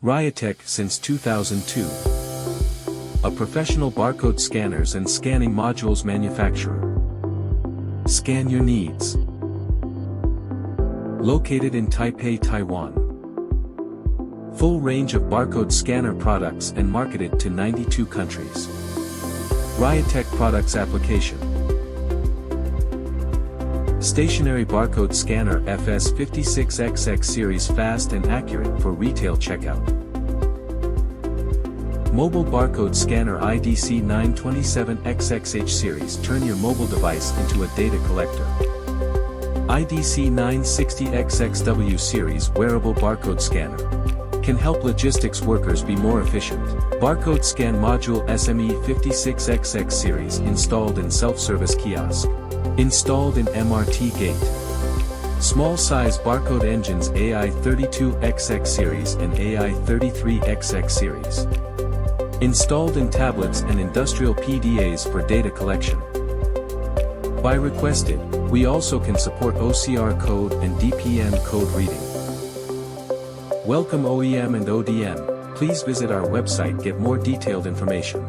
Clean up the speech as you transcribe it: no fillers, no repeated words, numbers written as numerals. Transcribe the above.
RIOTEC since 2002. A professional barcode scanners and scanning modules manufacturer. Scan your needs. Located in Taipei, Taiwan. Full range of barcode scanner products and marketed to 92 countries. RIOTEC products application. Stationary barcode scanner FS56XX series, fast and accurate for retail checkout. Mobile barcode scanner IDC927XXH series, turn your mobile device into a data collector. IDC960XXW series wearable barcode scanner can help logistics workers be more efficient. Barcode scan module SME56XX series, installed in self-service kiosk. Installed in MRT gate. Small size barcode engines AI32XX series and AI33XX series. Installed in tablets and industrial PDAs for data collection. By requested, we also can support OCR code and DPM code reading. Welcome OEM and ODM, please visit our website, get more detailed information.